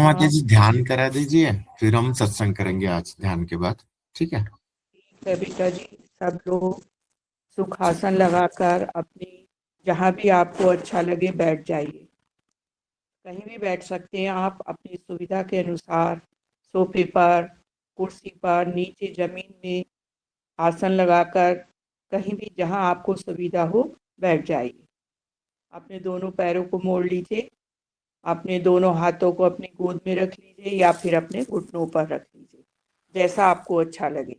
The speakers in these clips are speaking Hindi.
माता हाँ, जी ध्यान करा दीजिए, फिर हम सत्संग करेंगे आज ध्यान के बाद। ठीक है। ठीक है बेटा जी। सब लोग सुखासन लगाकर अपनी जहाँ भी आपको अच्छा लगे बैठ जाइए। कहीं भी बैठ सकते हैं आप अपनी सुविधा के अनुसार। सोफे पर, कुर्सी पर, नीचे जमीन में आसन लगाकर कहीं भी जहाँ आपको सुविधा हो बैठ जाइए। अपने दोनों पैरों को मोड़ लीजिए। अपने दोनों हाथों को अपनी गोद में रख लीजिए या फिर अपने घुटनों पर रख लीजिए, जैसा आपको अच्छा लगे।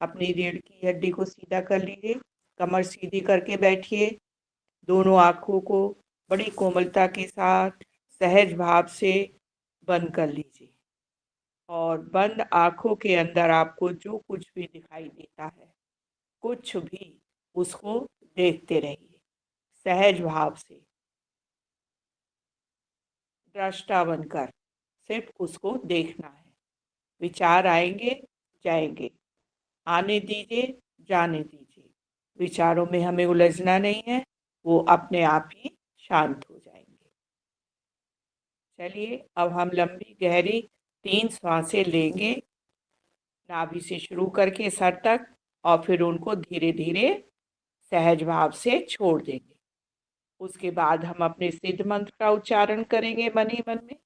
अपनी रीढ़ की हड्डी को सीधा कर लीजिए। कमर सीधी करके बैठिए। दोनों आँखों को बड़ी कोमलता के साथ सहज भाव से बंद कर लीजिए और बंद आँखों के अंदर आपको जो कुछ भी दिखाई देता है, कुछ भी, उसको देखते रहिए सहज भाव से, दृष्टा बनकर। सिर्फ उसको देखना है। विचार आएंगे, जाएंगे, आने दीजिए, जाने दीजिए। विचारों में हमें उलझना नहीं है, वो अपने आप ही शांत हो जाएंगे। चलिए अब हम लंबी गहरी 3 सांसें लेंगे, नाभि से शुरू करके सर तक, और फिर उनको धीरे धीरे सहज भाव से छोड़ देंगे। उसके बाद हम अपने सिद्ध मंत्र का उच्चारण करेंगे मन ही मन में।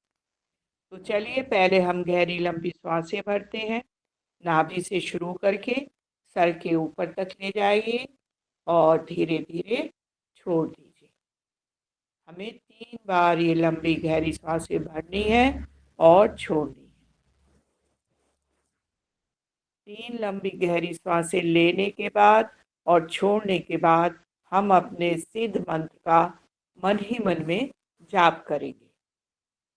तो चलिए पहले हम गहरी लंबी सांसें भरते हैं। नाभि से शुरू करके सर के ऊपर तक ले जाइए और धीरे धीरे छोड़ दीजिए। हमें 3 बार ये लंबी गहरी सांसें भरनी है और छोड़नी है। 3 लंबी गहरी सांसें लेने के बाद और छोड़ने के बाद हम अपने सिद्ध मंत्र का मन ही मन में जाप करेंगे,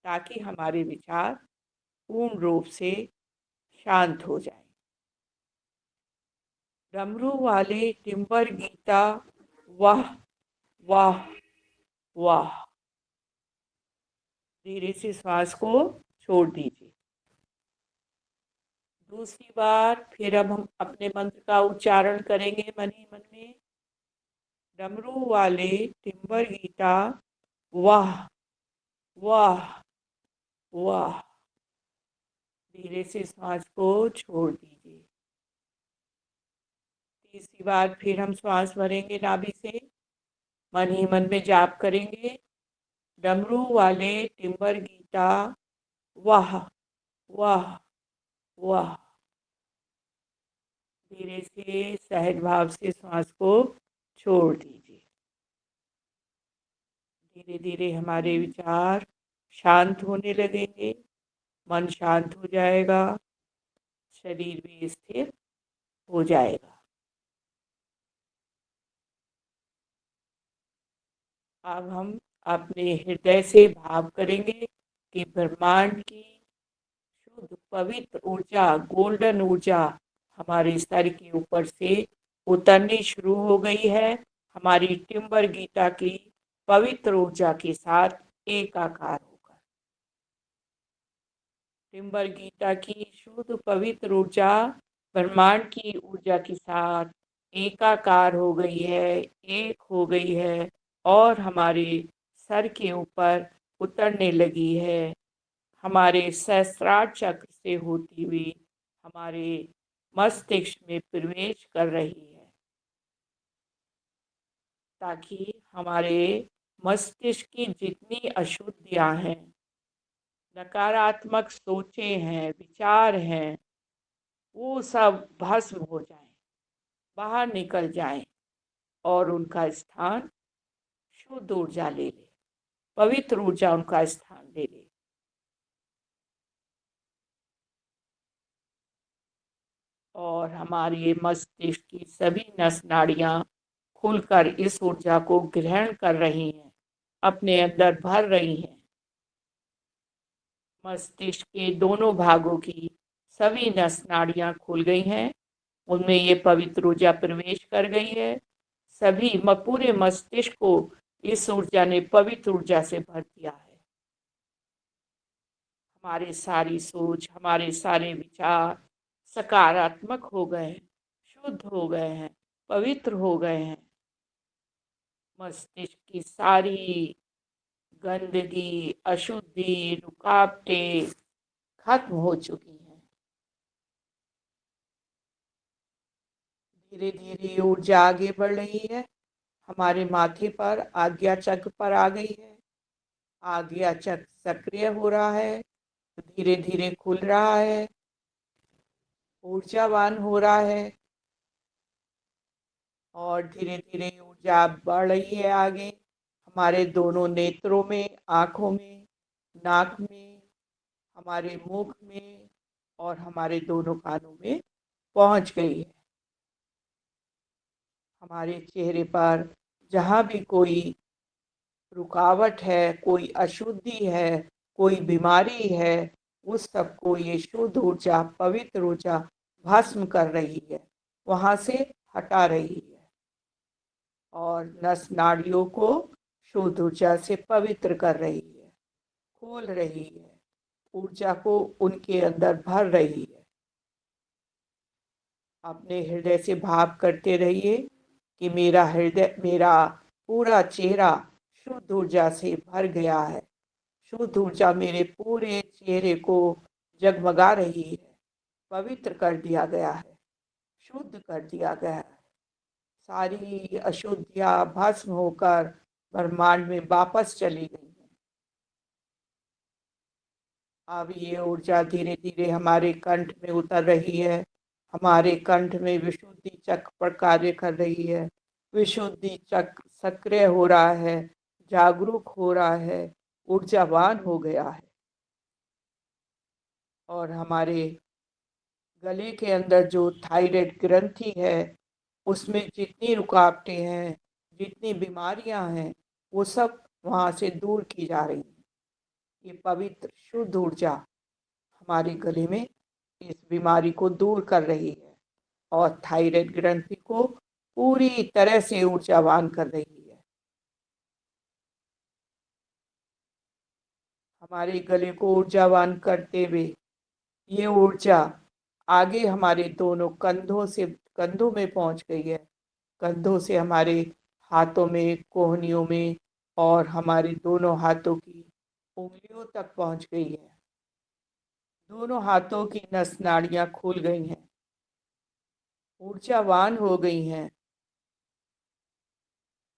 ताकि हमारे विचार पूर्ण रूप से शांत हो जाएं। डमरू वाले टिम्बर गीता, वाह वाह वाह। धीरे से श्वास को छोड़ दीजिए। दूसरी बार फिर अब हम अपने मंत्र का उच्चारण करेंगे मन ही मन में। डमरू वाले टिम्बर गीता, वाह वाह वाह। धीरे से श्वास को छोड़ दीजिए। तीसरी बार फिर हम श्वास भरेंगे नाभि से, मन ही मन में जाप करेंगे। डमरू वाले टिम्बर गीता, वाह वाह वाह। धीरे से सहज भाव से सांस को छोड़ दीजिए। धीरे धीरे हमारे विचार शांत होने लगेंगे, मन शांत हो जाएगा, शरीर भी स्थिर हो जाएगा। अब हम अपने हृदय से भाव करेंगे कि ब्रह्मांड की शुद्ध पवित्र ऊर्जा, गोल्डन ऊर्जा हमारे सर के ऊपर से उतरनी शुरू हो गई है। हमारी टिम्बर गीता की पवित्र ऊर्जा के साथ एकाकार होकर टिम्बर गीता की शुद्ध पवित्र ऊर्जा ब्रह्मांड की ऊर्जा के साथ एकाकार हो गई है, एक हो गई है और हमारे सर के ऊपर उतरने लगी है। हमारे सहस्त्रार चक्र से होती हुई हमारे मस्तिष्क में प्रवेश कर रही है, ताकि हमारे मस्तिष्क की जितनी अशुद्धियां हैं, नकारात्मक सोचें हैं, विचार हैं, वो सब भस्म हो जाएं, बाहर निकल जाएं और उनका स्थान शुद्ध ऊर्जा ले ले, पवित्र ऊर्जा उनका स्थान ले ले। और हमारे मस्तिष्क की सभी नस नाड़ियां खुलकर इस ऊर्जा को ग्रहण कर रही हैं, अपने अंदर भर रही हैं। मस्तिष्क के दोनों भागों की सभी नस नाड़ियां खुल गई हैं, उनमें ये पवित्र ऊर्जा प्रवेश कर गई है। सभी पूरे मस्तिष्क को इस ऊर्जा ने पवित्र ऊर्जा से भर दिया है। हमारे सारी सोच, हमारे सारे विचार सकारात्मक हो गए हैं, शुद्ध हो गए हैं, पवित्र हो गए हैं। मस्तिष्क की सारी गंदगी, अशुद्धि, रुकावटें खत्म हो चुकी हैं। धीरे धीरे ये ऊर्जा आगे बढ़ रही है, हमारे माथे पर आज्ञा चक्र पर आ गई है। आज्ञा चक्र सक्रिय हो रहा है, धीरे धीरे खुल रहा है, ऊर्जावान हो रहा है और धीरे धीरे ऊर्जा बढ़ रही है आगे। हमारे दोनों नेत्रों में, आँखों में, नाक में, हमारे मुख में और हमारे दोनों कानों में पहुंच गई है। हमारे चेहरे पर जहाँ भी कोई रुकावट है, कोई अशुद्धि है, कोई बीमारी है, उस सबको ये शुद्ध ऊर्जा, पवित्र ऊर्जा भस्म कर रही है, वहाँ से हटा रही है और नस नाड़ियों को शुद्ध ऊर्जा से पवित्र कर रही है, खोल रही है, ऊर्जा को उनके अंदर भर रही है। अपने हृदय से भाव करते रहिए कि मेरा हृदय, मेरा पूरा चेहरा शुद्ध ऊर्जा से भर गया है। शुद्ध ऊर्जा मेरे पूरे चेहरे को जगमगा रही है, पवित्र कर दिया गया है, शुद्ध कर दिया गया है। सारी अशुद्धियां भस्म होकर ब्रह्मांड में वापस चली गई हैं। अब ये ऊर्जा धीरे धीरे हमारे कंठ में उतर रही है, हमारे कंठ में विशुद्धि चक्र पर कार्य कर रही है। विशुद्धि चक्र सक्रिय हो रहा है, जागरूक हो रहा है, ऊर्जावान हो गया है और हमारे गले के अंदर जो थायराइड ग्रंथि है, उसमें जितनी रुकावटें हैं, जितनी बीमारियां हैं, वो सब वहाँ से दूर की जा रही हैं। ये पवित्र शुद्ध ऊर्जा हमारे गले में इस बीमारी को दूर कर रही है और थायराइड ग्रंथि को पूरी तरह से ऊर्जावान कर रही है। हमारे गले को ऊर्जावान करते हुए ये ऊर्जा आगे हमारे दोनों कंधों में पहुंच गई है। कंधों से हमारे हाथों में, कोहनियों में और हमारे दोनों हाथों की उंगलियों तक पहुंच गई है। दोनों हाथों की नस नाड़ियां खुल गई हैं, ऊर्जावान हो गई हैं,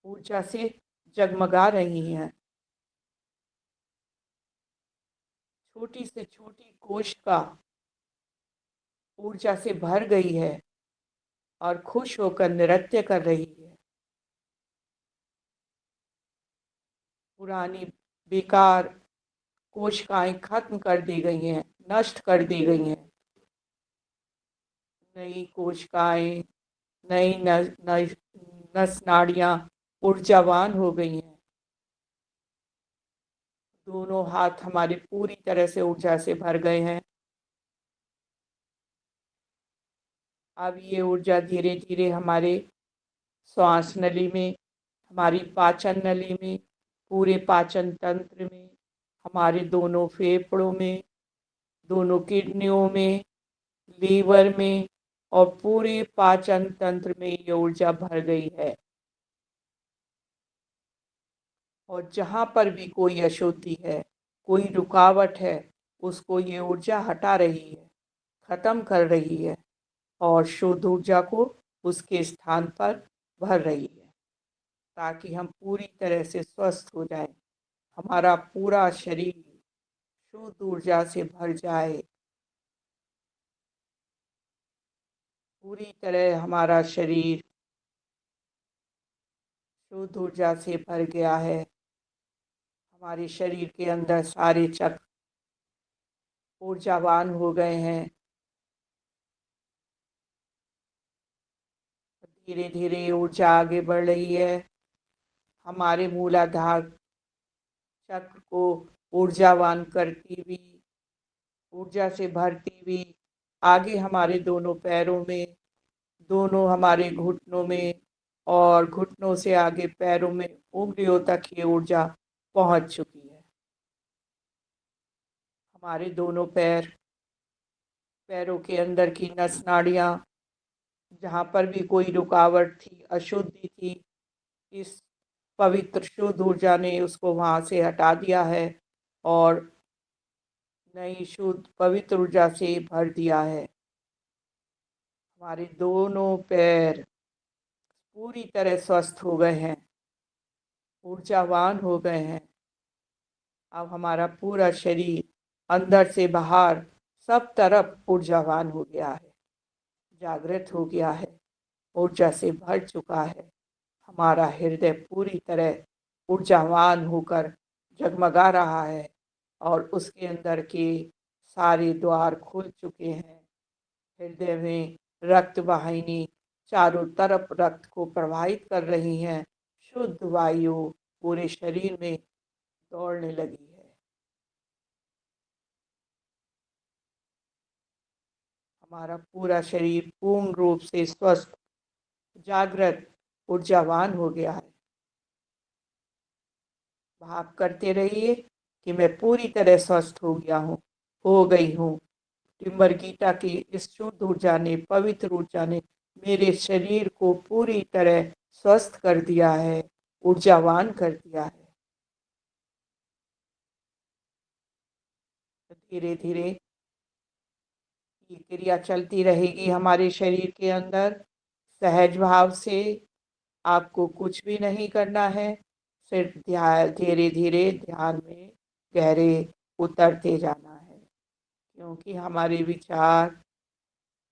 ऊर्जा से जगमगा रही हैं। छोटी से छोटी कोशिका ऊर्जा से भर गई है और खुश होकर नृत्य कर रही है। पुरानी बेकार कोशिकाएं खत्म कर दी गई हैं, नष्ट कर दी गई हैं। नई कोशिकाएं, नई नस नाड़ियां ऊर्जावान हो गई हैं। दोनों हाथ हमारे पूरी तरह से ऊर्जा से भर गए हैं। अब ये ऊर्जा धीरे धीरे हमारे श्वास नली में, हमारी पाचन नली में, पूरे पाचन तंत्र में, हमारे दोनों फेफड़ों में, दोनों किडनियों में, लीवर में और पूरे पाचन तंत्र में ये ऊर्जा भर गई है। और जहाँ पर भी कोई अशुद्धि है, कोई रुकावट है, उसको ये ऊर्जा हटा रही है, खत्म कर रही है और शुद्ध ऊर्जा को उसके स्थान पर भर रही है, ताकि हम पूरी तरह से स्वस्थ हो जाएं, हमारा पूरा शरीर शुद्ध ऊर्जा से भर जाए। पूरी तरह हमारा शरीर शुद्ध ऊर्जा से भर गया है। हमारे शरीर के अंदर सारे चक्र ऊर्जावान हो गए हैं। धीरे धीरे ऊर्जा आगे बढ़ रही है, हमारे मूलाधार चक्र को ऊर्जावान करती हुई, ऊर्जा से भरती हुई आगे हमारे दोनों पैरों में, दोनों हमारे घुटनों में और घुटनों से आगे पैरों में, उंगलियों तक ये ऊर्जा पहुंच चुकी है। हमारे दोनों पैरों के अंदर की नस नाड़ियां, जहाँ पर भी कोई रुकावट थी, अशुद्धि थी, इस पवित्र शुद्ध ऊर्जा ने उसको वहाँ से हटा दिया है और नई शुद्ध पवित्र ऊर्जा से भर दिया है। हमारे दोनों पैर पूरी तरह स्वस्थ हो गए हैं, ऊर्जावान हो गए हैं। अब हमारा पूरा शरीर अंदर से बाहर सब तरफ ऊर्जावान हो गया है, जागृत हो गया है, ऊर्जा से भर चुका है। हमारा हृदय पूरी तरह ऊर्जावान होकर जगमगा रहा है और उसके अंदर के सारे द्वार खुल चुके हैं। हृदय में रक्त वाहिनी चारों तरफ रक्त को प्रवाहित कर रही हैं। शुद्ध वायु पूरे शरीर में दौड़ने लगी है। हमारा पूरा शरीर पूर्ण रूप से स्वस्थ, जागृत, ऊर्जावान हो गया है। भाव करते रहिए कि मैं पूरी तरह स्वस्थ हो गया हूँ, हो गई हूँ। टिम्बर गीता की इस शुद्ध ऊर्जा ने, पवित्र ऊर्जा ने मेरे शरीर को पूरी तरह स्वस्थ कर दिया है, ऊर्जावान कर दिया है। धीरे धीरे ये क्रिया चलती रहेगी हमारे शरीर के अंदर, सहज भाव से। आपको कुछ भी नहीं करना है, सिर्फ ध्यान, धीरे धीरे ध्यान में गहरे उतरते जाना है, क्योंकि हमारे विचार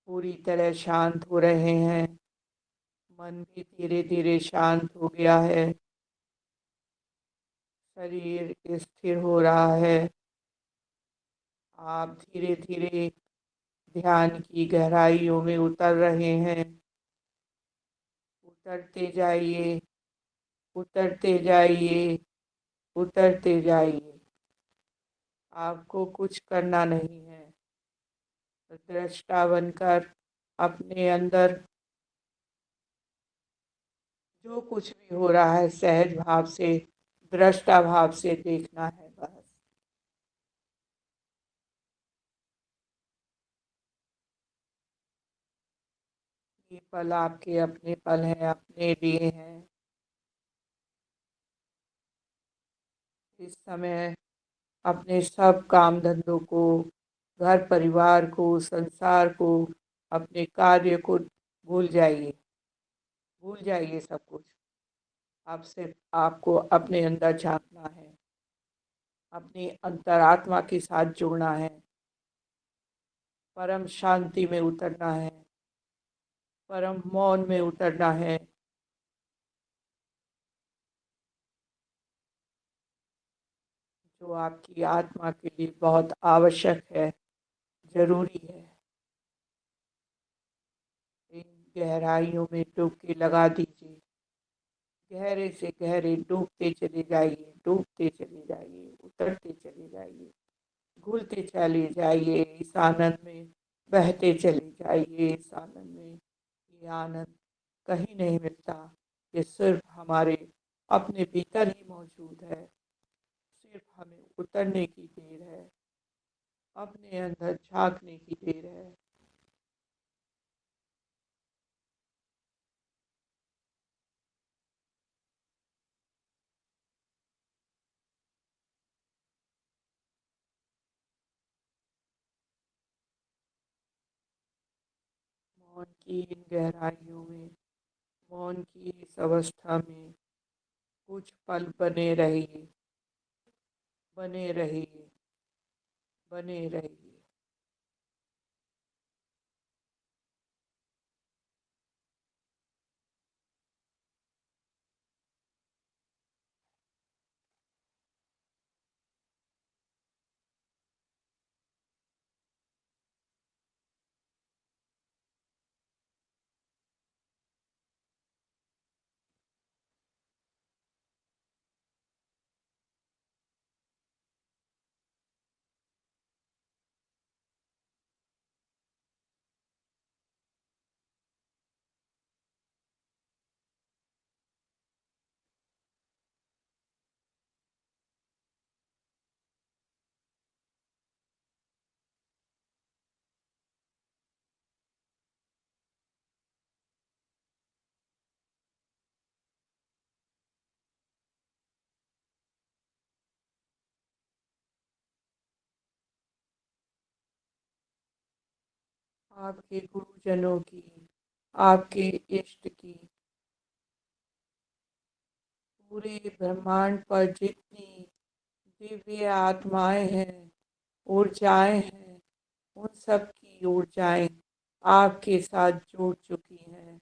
पूरी तरह शांत हो रहे हैं। मन भी धीरे धीरे शांत हो गया है, शरीर स्थिर हो रहा है। आप धीरे धीरे ध्यान की गहराइयों में उतर रहे हैं। उतरते जाइए, उतरते जाइए, उतरते जाइए। आपको कुछ करना नहीं है। दृष्टा बनकर अपने अंदर जो कुछ भी हो रहा है सहज भाव से, दृष्टा भाव से देखना है बस। ये पल आपके अपने पल हैं, अपने लिए हैं। इस समय अपने सब काम धंधों को, घर परिवार को, संसार को, अपने कार्य को भूल जाइए, भूल जाइए सब कुछ। अब सिर्फ आपको अपने अंदर झांकना है, अपनी अंतरात्मा के साथ जुड़ना है, परम शांति में उतरना है, परम मौन में उतरना है। जो आपकी आत्मा के लिए बहुत आवश्यक है, जरूरी है। इन गहराइयों में डुबकी लगा दीजिए, गहरे से गहरे डूबते चले जाइए, डूबते चले जाइए, उतरते चले जाइए, घुलते चले जाइए, इस आनंद में बहते चले जाइए, इस आनंद में। ये आनंद कहीं नहीं मिलता, ये सिर्फ हमारे अपने भीतर ही मौजूद है। सिर्फ हमें उतरने की देर है, अपने अंदर झांकने की देर है। मौन की इन गहराइयों में, मौन की इस अवस्था में कुछ पल बने रहिए, बने रहिए, बने रहिए। आपके गुरुजनों की, आपके इष्ट की, पूरे ब्रह्मांड पर जितनी दिव्य आत्माएं हैं, ऊर्जाएं हैं, उन सब की ऊर्जाएं आपके साथ जुड़ चुकी हैं।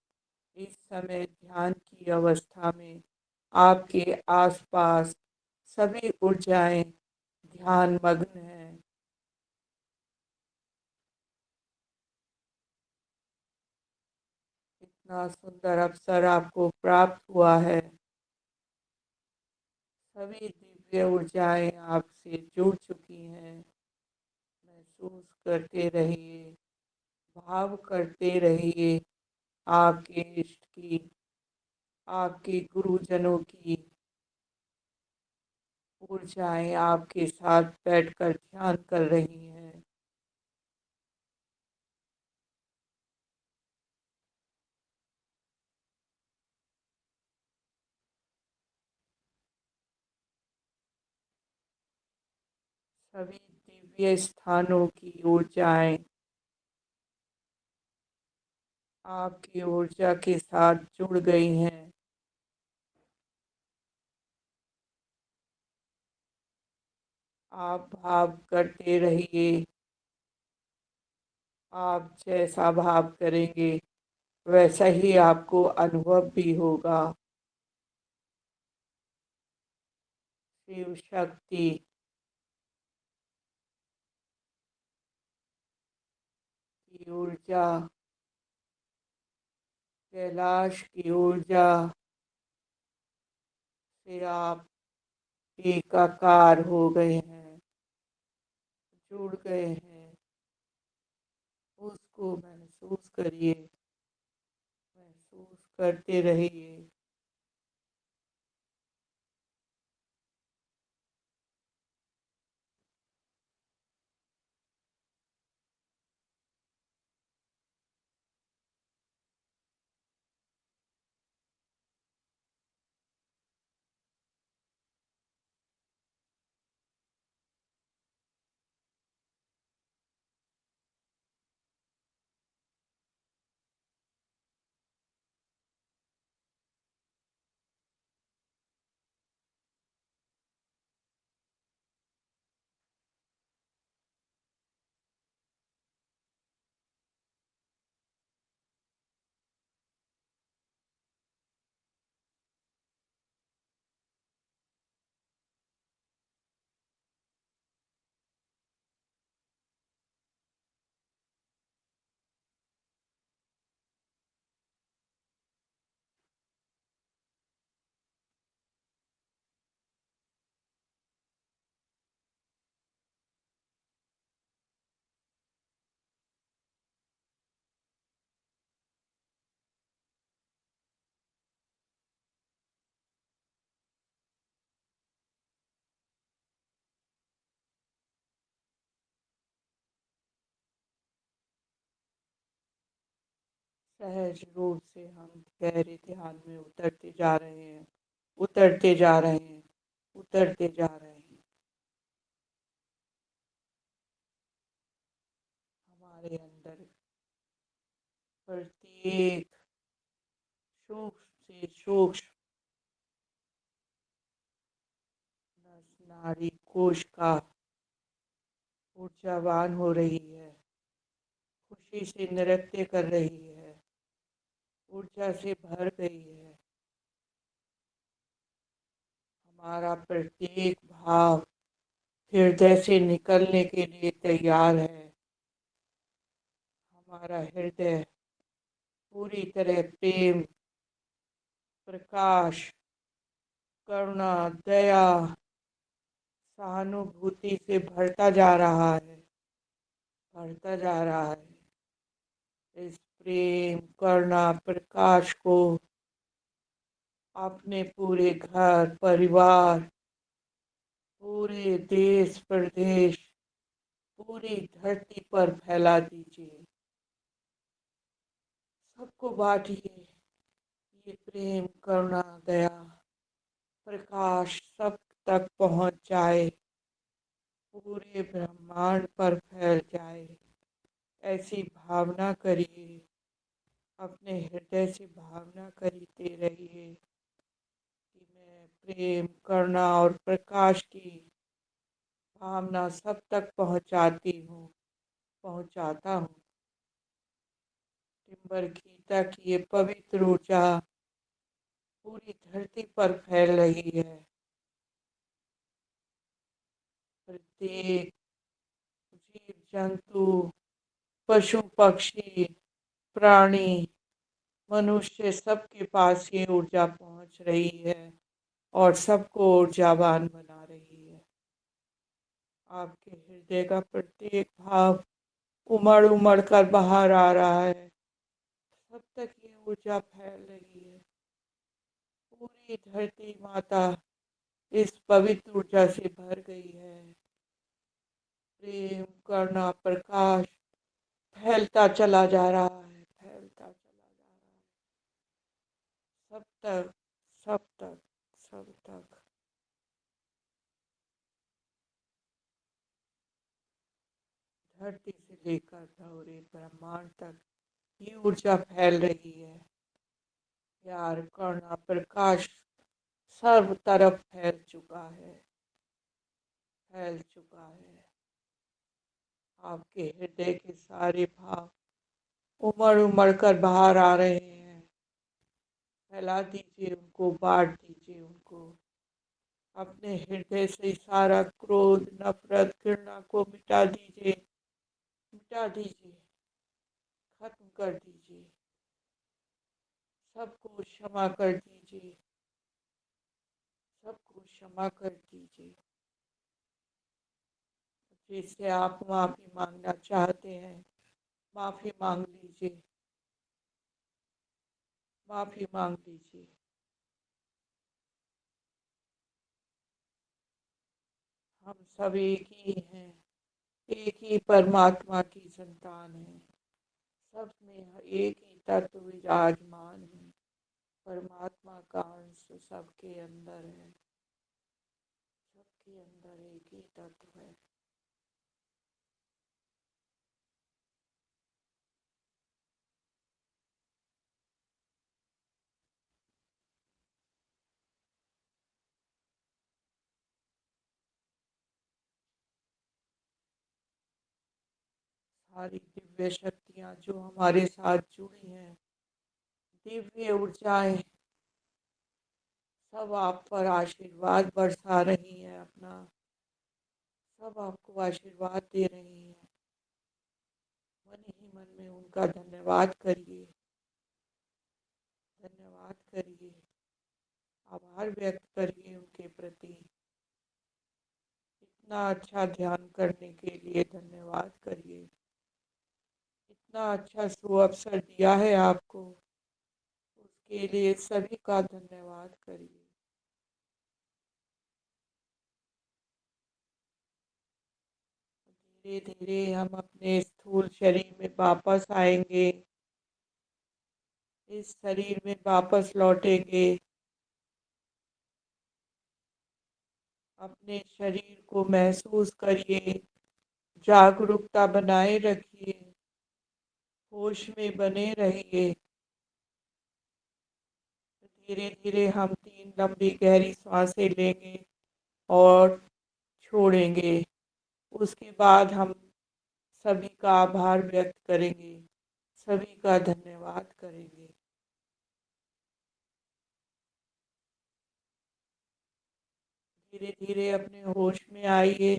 इस समय ध्यान की अवस्था में आपके आसपास सभी ऊर्जाएं ध्यान मग्न हैं। इतना सुंदर अवसर आपको प्राप्त हुआ है। सभी दिव्य ऊर्जाएं आपसे जुड़ चुकी हैं। महसूस करते रहिए, भाव करते रहिए आपके इष्ट की, आपके गुरुजनों की ऊर्जाएं आपके साथ बैठकर ध्यान कर रही हैं। सभी दिव्य स्थानों की ऊर्जाएं आपकी ऊर्जा के साथ जुड़ गई हैं। आप भाव करते रहिए। आप जैसा भाव करेंगे वैसा ही आपको अनुभव भी होगा। शिव शक्ति की ऊर्जा, कैलाश की ऊर्जा से आप एकाकार हो गए हैं, जुड़ गए हैं। उसको महसूस करिए, महसूस करते रहिए। सहज रूप से हम गहरे ध्यान में उतरते जा रहे हैं, उतरते जा रहे हैं, उतरते जा रहे हैं। हमारे अंदर प्रत्येक सूक्ष्म से सूक्ष्म नस नाड़ी कोशिका ऊर्जावान हो रही है, खुशी से नृत्य कर रही है, ऊर्जा से भर गई है। हमारा प्रत्येक भाव हृदय से निकलने के लिए तैयार है। हमारा हृदय पूरी तरह प्रेम, प्रकाश, करुणा, दया, सहानुभूति से भरता जा रहा है, भरता जा रहा है। इस प्रेम, करुणा, प्रकाश को अपने पूरे घर परिवार, पूरे देश प्रदेश, पूरी धरती पर फैला दीजिए। सबको बांटिए। ये प्रेम, करुणा, दया, प्रकाश सब तक पहुंच जाए, पूरे ब्रह्मांड पर फैल जाए। ऐसी भावना करिए, अपने हृदय से भावना करते रहिए कि मैं प्रेम, करुणा और प्रकाश की भावना सब तक पहुंचाती हूँ, पहुंचाता हूँ। टिम्बर गीता की ये पवित्र ऊर्जा पूरी धरती पर फैल रही है। प्रत्येक जीव जंतु, पशु पक्षी, प्राणी, मनुष्य सबके पास ये ऊर्जा पहुंच रही है और सबको ऊर्जावान बना रही है। आपके हृदय का प्रत्येक भाव उमड़ उमड़ कर बाहर आ रहा है। सब तक ये ऊर्जा फैल रही है। पूरी धरती माता इस पवित्र ऊर्जा से भर गई है। प्रेम, करुणा, प्रकाश फैलता चला जा रहा है, फैलता चला जा रहा है। सब तक, सब तक, सब तक। धरती से लेकर धौरे ब्रह्मांड तक ये ऊर्जा फैल रही है। प्यार, करुणा, प्रकाश सर्व तरफ फैल चुका है, फैल चुका है। आपके हृदय के सारे भाव उमड़ उमड़ कर बाहर आ रहे हैं। फैला दीजिए उनको, बांट दीजिए उनको। अपने हृदय से सारा क्रोध, नफरत, घृणा को मिटा दीजिए, मिटा दीजिए, खत्म कर दीजिए। सबको क्षमा कर दीजिए, सबको क्षमा कर दीजिए। जिससे आप माफी मांगना चाहते हैं, माफी मांग लीजिए, माफी मांग लीजिए। हम सब एक ही हैं, एक ही परमात्मा की संतान हैं। सब में एक ही तत्व विराजमान है। परमात्मा का अंश सबके अंदर है, सबके अंदर एक ही तत्व है। सारी दिव्य शक्तियाँ जो हमारे साथ जुड़ी हैं, दिव्य ऊर्जाएं सब आप पर आशीर्वाद बरसा रही हैं अपना। सब आपको आशीर्वाद दे रही हैं। मन ही मन में उनका धन्यवाद करिए, धन्यवाद करिए, आभार व्यक्त करिए उनके प्रति। इतना अच्छा ध्यान करने के लिए धन्यवाद करिए। इतना अच्छा सुअवसर दिया है आपको, उसके लिए सभी का धन्यवाद करिए। धीरे धीरे हम अपने स्थूल शरीर में वापस आएंगे, इस शरीर में वापस लौटेंगे। अपने शरीर को महसूस करिए, जागरूकता बनाए रखिए, होश में बने रहिए। धीरे धीरे हम 3 लंबी गहरी सांसें लेंगे और छोड़ेंगे। उसके बाद हम सभी का आभार व्यक्त करेंगे, सभी का धन्यवाद करेंगे। धीरे धीरे अपने होश में आइए।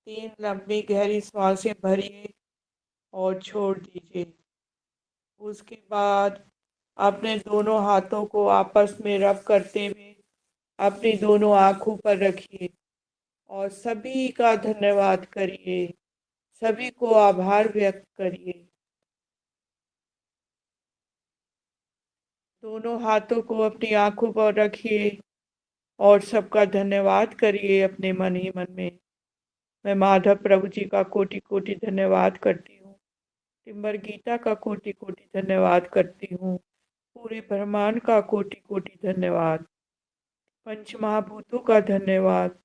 3 लंबी गहरी सांसें भरिए और छोड़ दीजिए। उसके बाद अपने दोनों हाथों को आपस में रब करते हुए अपनी दोनों आँखों पर रखिए और सभी का धन्यवाद करिए, सभी को आभार व्यक्त करिए। दोनों हाथों को अपनी आँखों पर रखिए और सबका धन्यवाद करिए अपने मन ही मन में। मैं माधव प्रभु जी का कोटि कोटि धन्यवाद करती हूँ। टिम्बर गीता का कोटि कोटि धन्यवाद करती हूँ। पूरे ब्रह्मांड का कोटि कोटि धन्यवाद। पंच महाभूतों का धन्यवाद।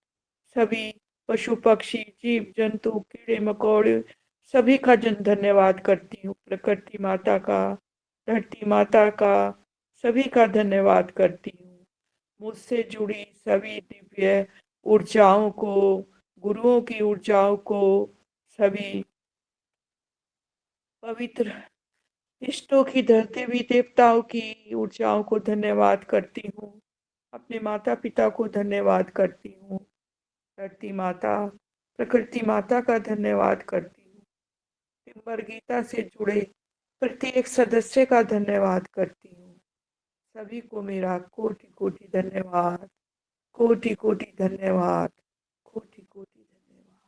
सभी पशु पक्षी, जीव जंतु, कीड़े मकोड़े सभी का धन्यवाद करती हूँ। प्रकृति माता का, धरती माता का, सभी का धन्यवाद करती हूँ। मुझसे जुड़ी सभी दिव्य ऊर्जाओं को, गुरुओं की ऊर्जाओं को, सभी पवित्र इष्टों की, धरती भी देवताओं की ऊर्जाओं को धन्यवाद करती हूँ। अपने माता पिता को धन्यवाद करती हूँ। धरती माता, प्रकृति माता का धन्यवाद करती हूँ। टिम्बर गीता से जुड़े प्रत्येक सदस्य का धन्यवाद करती हूँ। सभी को मेरा कोटि कोटि धन्यवाद, कोटि कोटि धन्यवाद, कोटि कोटि धन्यवाद।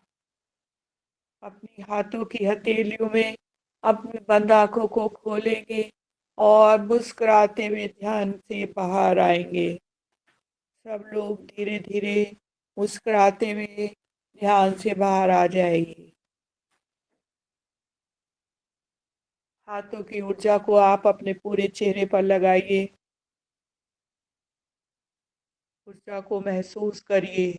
अपनी हाथों की हथेलियों में अपनी बंद आंखों को खोलेंगे और मुस्कुराते हुए ध्यान से बाहर आएंगे। सब लोग धीरे धीरे मुस्कुराते हुए ध्यान से बाहर आ जाएंगे। हाथों की ऊर्जा को आप अपने पूरे चेहरे पर लगाइए। ऊर्जा को महसूस करिए।